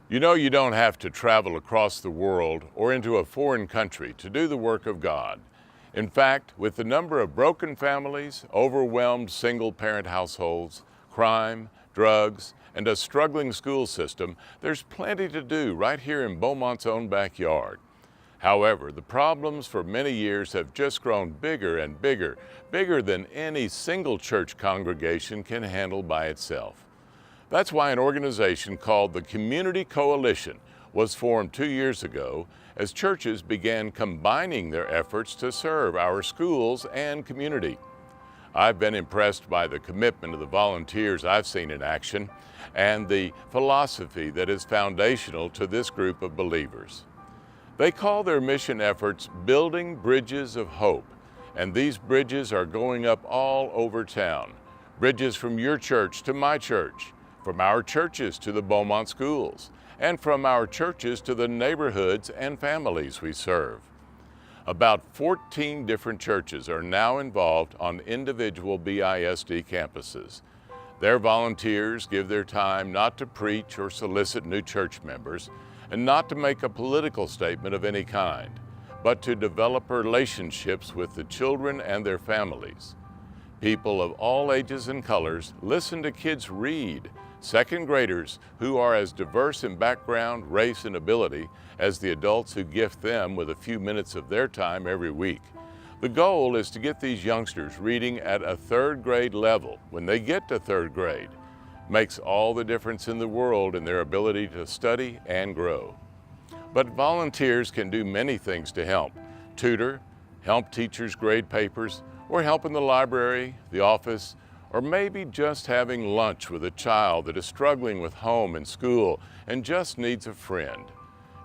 You know, you don't have to travel across the world or into a foreign country to do the work of God. In fact, with the number of broken families, overwhelmed single-parent households, crime, drugs, and a struggling school system, there's plenty to do right here in Beaumont's own backyard. However, the problems for many years have just grown bigger and bigger, bigger than any single church congregation can handle by itself. That's why an organization called the Community Coalition was formed 2 years ago as churches began combining their efforts to serve our schools and community. I've been impressed by the commitment of the volunteers I've seen in action and the philosophy that is foundational to this group of believers. They call their mission efforts Building Bridges of Hope, and these bridges are going up all over town. Bridges from your church to my church, from our churches to the Beaumont schools, and from our churches to the neighborhoods and families we serve. About 14 different churches are now involved on individual BISD campuses. Their volunteers give their time not to preach or solicit new church members, and not to make a political statement of any kind, but to develop relationships with the children and their families. People of all ages and colors listen to kids read, second graders who are as diverse in background, race, and ability as the adults who gift them with a few minutes of their time every week. The goal is to get these youngsters reading at a third grade level when they get to third grade. Makes all the difference in the world in their ability to study and grow. But volunteers can do many things to help. Tutor, help teachers grade papers, or help in the library, the office, or maybe just having lunch with a child that is struggling with home and school and just needs a friend.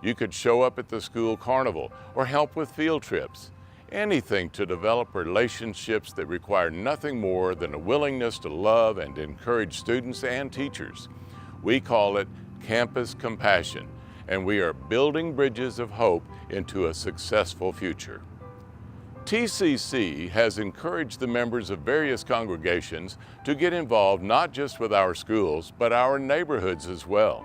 You could show up at the school carnival or help with field trips. Anything to develop relationships that require nothing more than a willingness to love and encourage students and teachers. We call it Campus Compassion, and we are building bridges of hope into a successful future. TCC has encouraged the members of various congregations to get involved not just with our schools, but our neighborhoods as well.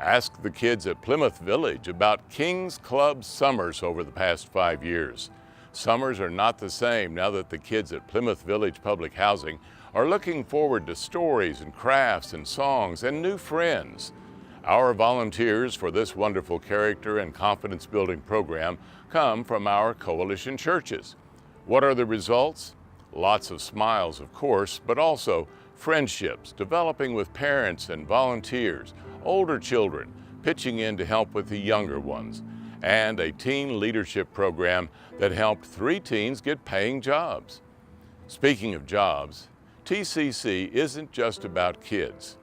Ask the kids at Plymouth Village about King's Club summers over the past 5 years. Summers are not the same now that the kids at Plymouth Village Public Housing are looking forward to stories and crafts and songs and new friends. Our volunteers for this wonderful character and confidence building program come from our coalition churches. What are the results? Lots of smiles, of course, but also friendships developing with parents and volunteers, older children pitching in to help with the younger ones, and a teen leadership program that helped 3 teens get paying jobs. Speaking of jobs, TCC isn't just about kids.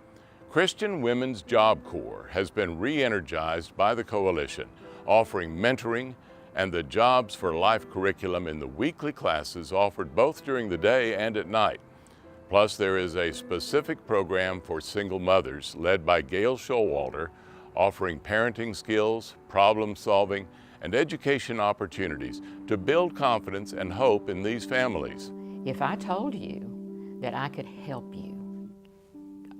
Christian Women's Job Corps has been re-energized by the coalition, offering mentoring and the Jobs for Life curriculum in the weekly classes offered both during the day and at night. Plus, there is a specific program for single mothers led by Gail Showalter, offering parenting skills, problem solving, and education opportunities to build confidence and hope in these families. If I told you that I could help you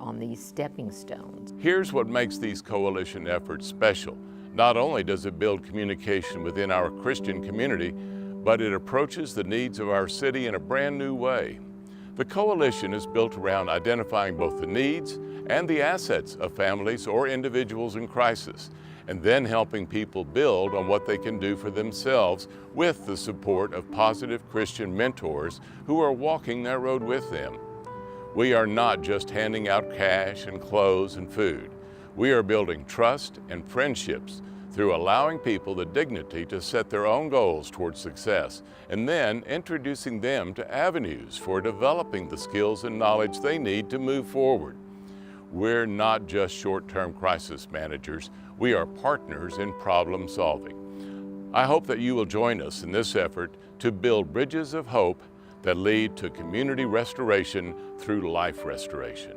on these stepping stones. Here's what makes these coalition efforts special. Not only does it build communication within our Christian community, but it approaches the needs of our city in a brand new way. The coalition is built around identifying both the needs and the assets of families or individuals in crisis, and then helping people build on what they can do for themselves with the support of positive Christian mentors who are walking that road with them. We are not just handing out cash and clothes and food. We are building trust and friendships through allowing people the dignity to set their own goals towards success, and then introducing them to avenues for developing the skills and knowledge they need to move forward. We're not just short-term crisis managers, we are partners in problem solving. I hope that you will join us in this effort to build bridges of hope that lead to community restoration through life restoration.